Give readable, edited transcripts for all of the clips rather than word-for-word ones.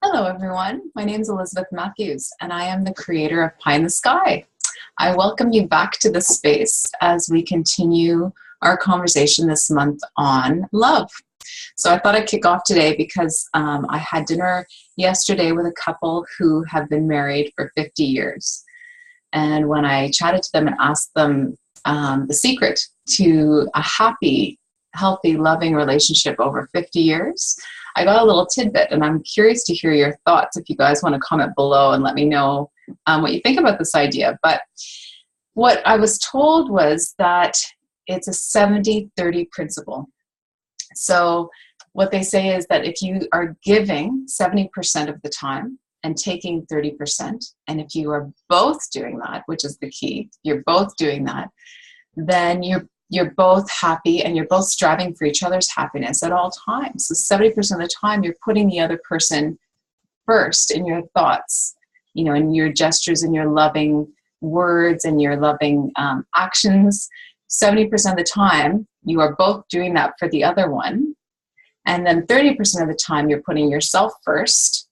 Hello everyone, my name is Elizabeth Matthews and I am the creator of Pie in the Sky. I welcome you back to this space as we continue our conversation this month on love. So I thought I'd kick off today because I had dinner yesterday with a couple who have been married for 50 years. And when I chatted to them and asked them the secret to a happy, healthy, loving relationship over 50 years, I got a little tidbit, and I'm curious to hear your thoughts if you guys want to comment below and let me know what you think about this idea. But what I was told was that it's a 70-30 principle. So what they say is that if you are giving 70% of the time and taking 30%, and if you are both doing that, which is the key, you're both doing that, then you're both happy and you're both striving for each other's happiness at all times. So 70% of the time you're putting the other person first in your thoughts, in your gestures and your loving words and your loving actions. 70% of the time you are both doing that for the other one. And then 30% of the time you're putting yourself first,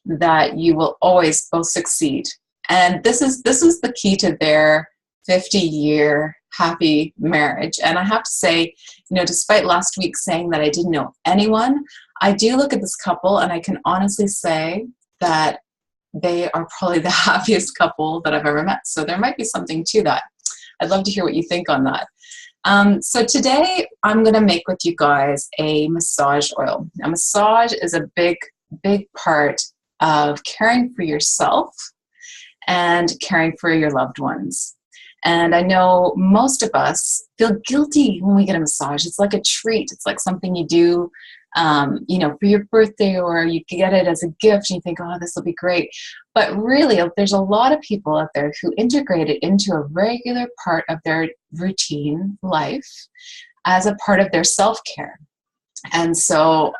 that you will always both succeed. And this is the key to their 50-year happy marriage. And I have to say, despite last week saying that I didn't know anyone, I do look at this couple and I can honestly say that they are probably the happiest couple that I've ever met. So there might be something to that. I'd love to hear what you think on that. So today I'm going to make with you guys a massage oil. A massage is a big, big part of caring for yourself and caring for your loved ones. And I know most of us feel guilty when we get a massage. It's like a treat. It's like something you do, for your birthday, or you get it as a gift and you think, oh, this will be great. But really, there's a lot of people out there who integrate it into a regular part of their routine life as a part of their self-care. And so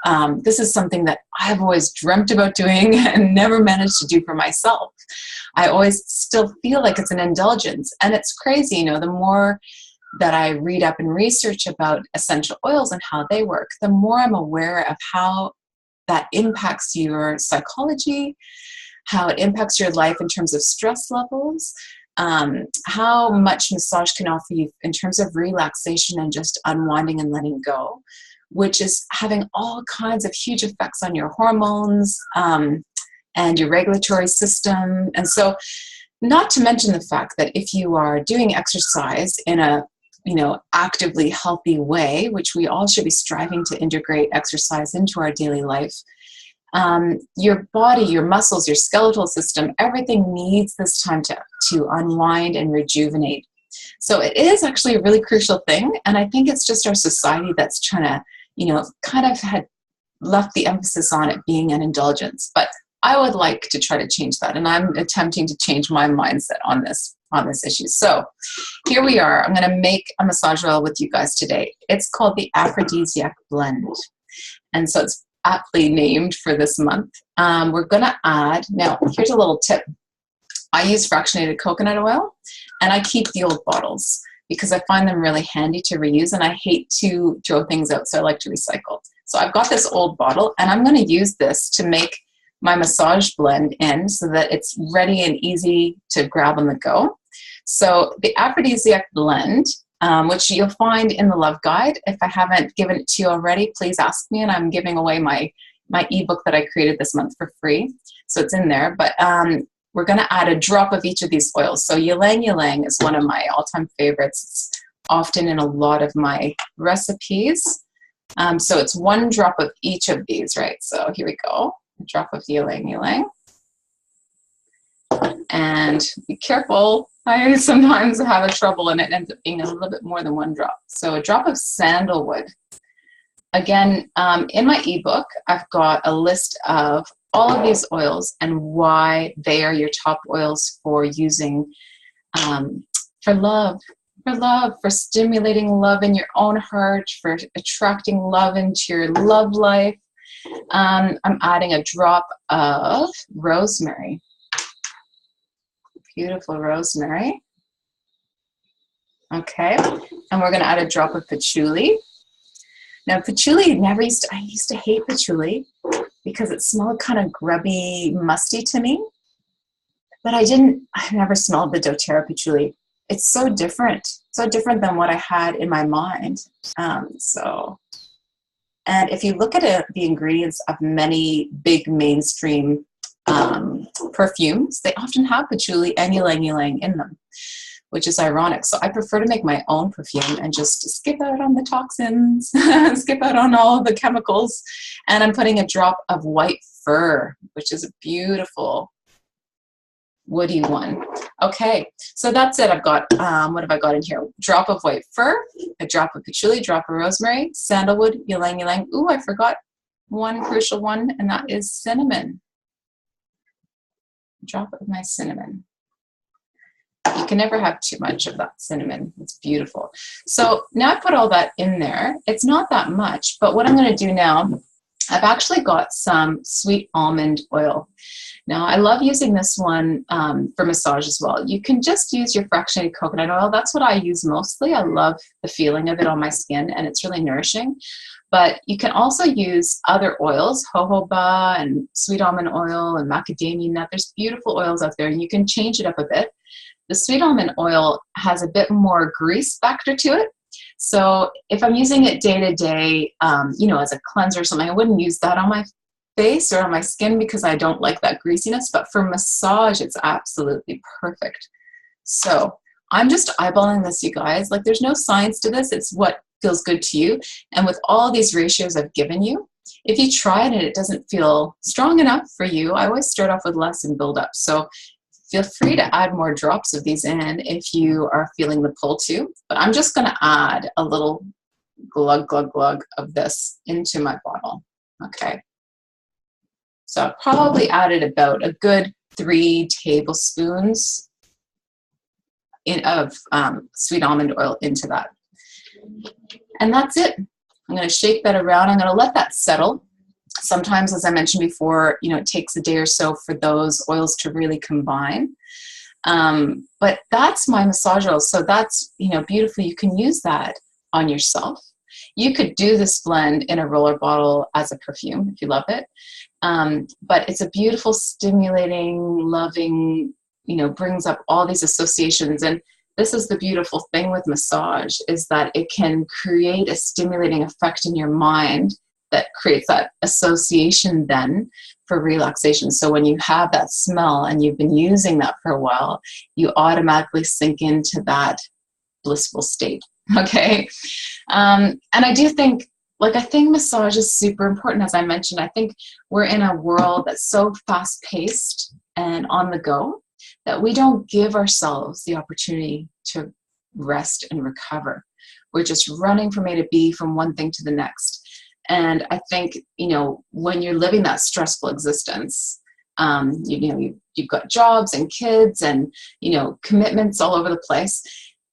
this is something that I've always dreamt about doing and never managed to do for myself. I always still feel like it's an indulgence. And it's crazy, the more that I read up and research about essential oils and how they work, the more I'm aware of how that impacts your psychology, how it impacts your life in terms of stress levels, how much massage can offer you in terms of relaxation and just unwinding and letting go, which is having all kinds of huge effects on your hormones and your regulatory system. And so, not to mention the fact that if you are doing exercise in a actively healthy way, which we all should be striving to integrate exercise into our daily life, your body, your muscles, your skeletal system, everything needs this time to unwind and rejuvenate. So it is actually a really crucial thing. And I think it's just our society that's trying to kind of had left the emphasis on it being an indulgence. But I would like to try to change that. And I'm attempting to change my mindset on this issue. So here we are. I'm going to make a massage oil with you guys today. It's called the Aphrodisiac blend. And so it's aptly named for this month. We're going to add, now here's a little tip. I use fractionated coconut oil and I keep the old bottles, because I find them really handy to reuse and I hate to throw things out, so I like to recycle. So I've got this old bottle and I'm going to use this to make my massage blend in so that it's ready and easy to grab on the go. So the Aphrodisiac blend, which you'll find in the Love Guide. If I haven't given it to you already, please ask me, and I'm giving away my ebook that I created this month for free. So it's in there. But we're going to add a drop of each of these oils. So ylang ylang is one of my all-time favorites. It's often in a lot of my recipes. So it's one drop of each of these, right? So here we go. A drop of ylang ylang. And be careful. I sometimes have a trouble and it ends up being a little bit more than one drop. So a drop of sandalwood. Again, in my ebook, I've got a list of all of these oils and why they are your top oils for using for love, for stimulating love in your own heart, for attracting love into your love life. I'm adding a drop of rosemary. Beautiful rosemary. Okay, and we're going to add a drop of patchouli. Now, patchouli I used to hate patchouli, because it smelled kind of grubby, musty to me. But I never smelled the doTERRA patchouli. It's so different than what I had in my mind. And if you look at the ingredients of many big mainstream perfumes, they often have patchouli and ylang ylang in them, which is ironic. So I prefer to make my own perfume and just skip out on the toxins, skip out on all the chemicals. And I'm putting a drop of white fir, which is a beautiful woody one. Okay, so that's it. I've got, what have I got in here? Drop of white fir, a drop of patchouli, drop of rosemary, sandalwood, ylang ylang. Ooh, I forgot one crucial one, and that is cinnamon. Drop of my cinnamon. You can never have too much of that cinnamon. It's beautiful. So now I put all that in there. It's not that much, but what I'm going to do now, I've actually got some sweet almond oil. Now, I love using this one for massage as well. You can just use your fractionated coconut oil. That's what I use mostly. I love the feeling of it on my skin, and it's really nourishing. But you can also use other oils, jojoba and sweet almond oil and macadamia nut. There's beautiful oils out there, and you can change it up a bit. The sweet almond oil has a bit more grease factor to it. So if I'm using it day to day, you know, as a cleanser or something, I wouldn't use that on my face or on my skin because I don't like that greasiness. But for massage, it's absolutely perfect. So I'm just eyeballing this, you guys. Like, there's no science to this. It's what feels good to you. And with all these ratios I've given you, if you try it and it doesn't feel strong enough for you, I always start off with less and build up. So feel free to add more drops of these in if you are feeling the pull too. But I'm just going to add a little glug, glug, glug of this into my bottle. Okay. So I probably added about a good 3 tablespoons of sweet almond oil into that. And that's it. I'm going to shake that around. I'm going to let that settle. Sometimes, as I mentioned before, you know, it takes a day or so for those oils to really combine. But that's my massage oil. So that's, you know, beautiful. You can use that on yourself. You could do this blend in a roller bottle as a perfume if you love it. But it's a beautiful, stimulating, loving, you know, brings up all these associations. And this is the beautiful thing with massage, is that it can create a stimulating effect in your mind that creates that association then for relaxation. So when you have that smell and you've been using that for a while, you automatically sink into that blissful state. Okay. And I do think, like, I think massage is super important. As I mentioned, I think we're in a world that's so fast paced and on the go that we don't give ourselves the opportunity to rest and recover. We're just running from A to B, from one thing to the next. And I think, you know, when you're living that stressful existence, you've got jobs and kids and, you know, commitments all over the place.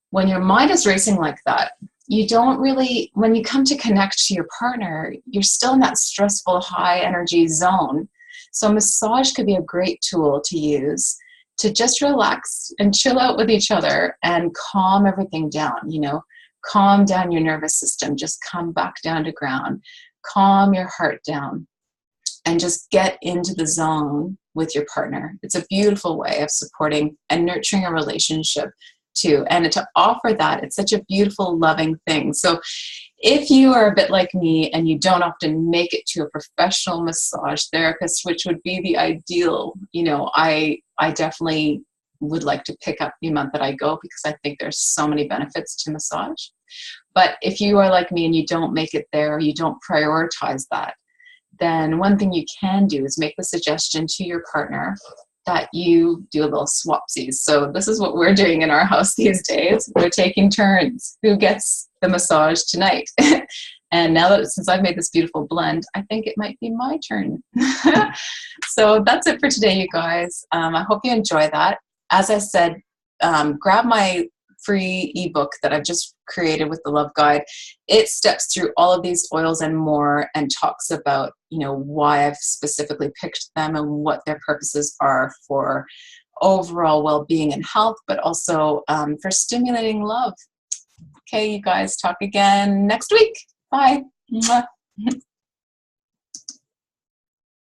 When your mind is racing like that, you don't really, when you come to connect to your partner, you're still in that stressful, high energy zone. So massage could be a great tool to use to just relax and chill out with each other and calm everything down, you know. Calm down your nervous system, just come back down to ground, calm your heart down, and just get into the zone with your partner. It's a beautiful way of supporting and nurturing a relationship too. And to offer that, it's such a beautiful, loving thing. So if you are a bit like me and you don't often make it to a professional massage therapist, which would be the ideal, you know, I definitely would like to pick up the amount that I go, because I think there's so many benefits to massage. But if you are like me and you don't make it there, or you don't prioritize that, then one thing you can do is make the suggestion to your partner that you do a little swapsies. So this is what we're doing in our house these days. We're taking turns. Who gets the massage tonight? And now that, since I've made this beautiful blend, I think it might be my turn. So that's it for today, you guys. I hope you enjoy that. As I said, grab my free ebook that I've just created with the Love Guide. It steps through all of these oils and more, and talks about, you know, why I've specifically picked them and what their purposes are for overall well-being and health, but also for stimulating love. Okay, you guys, talk again next week. Bye. Mwah.